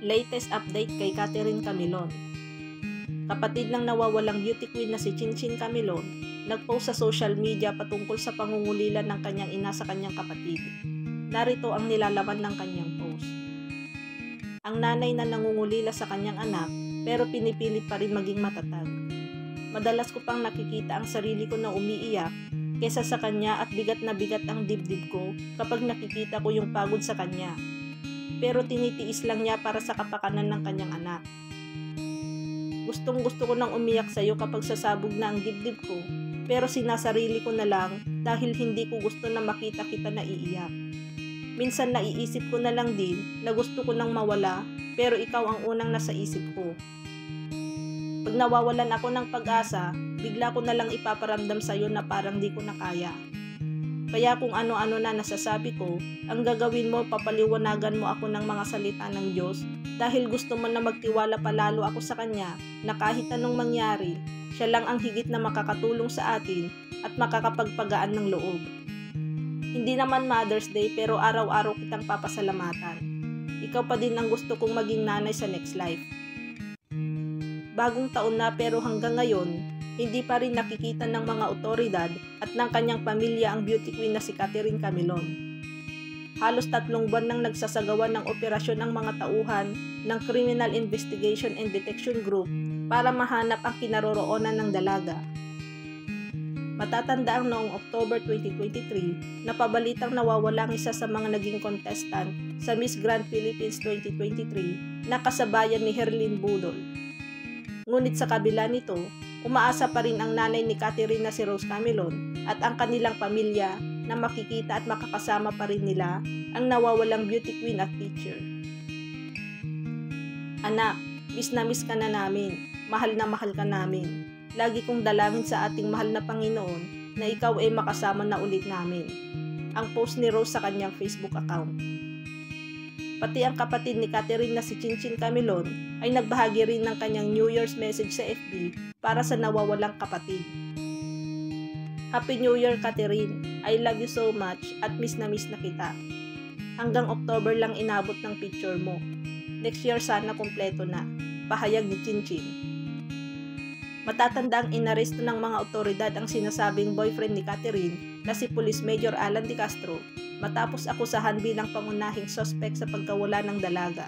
Latest update kay Catherine Camilon. Kapatid ng nawawalang beauty queen na si Chinchin Camilon, nagpost sa social media patungkol sa pangungulila ng kanyang ina sa kanyang kapatid. Narito ang nilalaman ng kanyang post. Ang nanay na nangungulila sa kanyang anak pero pinipilit pa rin maging matatag. Madalas ko pang nakikita ang sarili ko na umiiyak kesa sa kanya at bigat na bigat ang dibdib ko kapag nakikita ko yung pagod sa kanya. Pero tinitiis lang niya para sa kapakanan ng kanyang anak. Gustong gusto ko nang umiyak sa iyo kapag sasabog na ang dibdib ko, pero sinasarili ko na lang dahil hindi ko gusto na makita kita na iiyak. Minsan naiisip ko na lang din na gusto ko nang mawala, pero ikaw ang unang nasa isip ko. Pag nawawalan ako ng pag-asa, bigla ko na lang ipaparamdam sa iyo na parang di ko na kaya. Kaya kung ano-ano na nasasabi ko, ang gagawin mo, papaliwanagan mo ako ng mga salita ng Diyos dahil gusto mo na magtiwala palalo ako sa Kanya na kahit anong mangyari, siya lang ang higit na makakatulong sa atin at makakapagpagaan ng loob. Hindi naman Mother's Day pero araw-araw kitang papasalamatan. Ikaw pa din ang gusto kong maging nanay sa next life. Bagong taon na pero hanggang ngayon, hindi pa rin nakikita ng mga otoridad at ng kanyang pamilya ang beauty queen na si Catherine Camilon. Halos 3 buwan nang nagsasagawa ng operasyon ang mga tauhan ng Criminal Investigation and Detection Group para mahanap ang kinaroroonan ng dalaga. Matatanda ang noong October 2023 na pabalitang nawawala ang isa sa mga naging contestant sa Miss Grand Philippines 2023 na kasabayan ni Herlyn Budol. Ngunit sa kabila nito, umaasa pa rin ang nanay ni Catherine na si Rose Camilon at ang kanilang pamilya na makikita at makakasama pa rin nila ang nawawalang beauty queen at teacher. Anak, miss na miss ka na namin, mahal na mahal ka namin. Lagi kong dalangin sa ating mahal na Panginoon na ikaw ay makasama na ulit namin. Ang post ni Rose sa kanyang Facebook account. Pati ang kapatid ni Catherine na si Chinchin Camilon ay nagbahagi rin ng kanyang New Year's message sa FB para sa nawawalang kapatid. Happy New Year, Catherine! I love you so much at miss na kita. Hanggang October lang inabot ng picture mo. Next year sana kumpleto na. Pahayag ni Chinchin. Matatanda ang inaresto ng mga otoridad ang sinasabing boyfriend ni Catherine na si Police Major Alan De Castro matapos akusahan bilang pangunahing suspect sa pagkawala ng dalaga.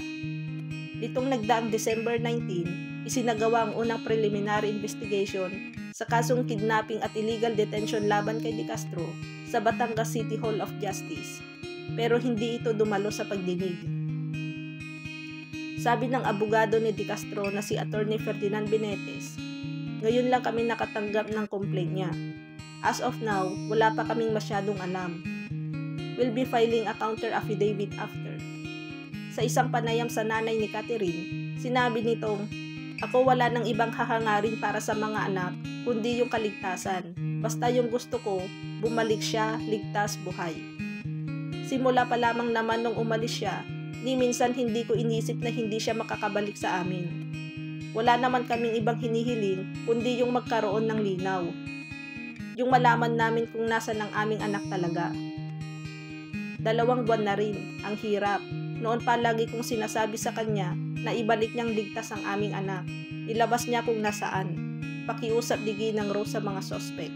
Nitong nagdaang December 19, isinagawa ang unang preliminary investigation sa kasong kidnapping at illegal detention laban kay De Castro sa Batangas City Hall of Justice, pero hindi ito dumalo sa pagdinig. Sabi ng abogado ni De Castro na si Attorney Ferdinand Benetes, ngayon lang kami nakatanggap ng complaint niya. As of now, wala pa kaming masyadong alam. We'll be filing a counter affidavit after. Sa isang panayam sa nanay ni Catherine, sinabi nitong, ako wala ng ibang hahangarin para sa mga anak, kundi yung kaligtasan. Basta yung gusto ko, bumalik siya, ligtas, buhay. Simula pa lamang naman nung umalis siya, ni minsan hindi ko inisip na hindi siya makakabalik sa amin. Wala naman kaming ibang hinihiling, kundi yung magkaroon ng linaw. Yung malaman namin kung nasa ng aming anak talaga. 2 buwan na rin, ang hirap. Noon pa lagi kong sinasabi sa kanya na ibalik niyang ligtas ang aming anak. Ilabas niya kung nasaan. Pakiusap ni Ginang Rose sa mga suspect.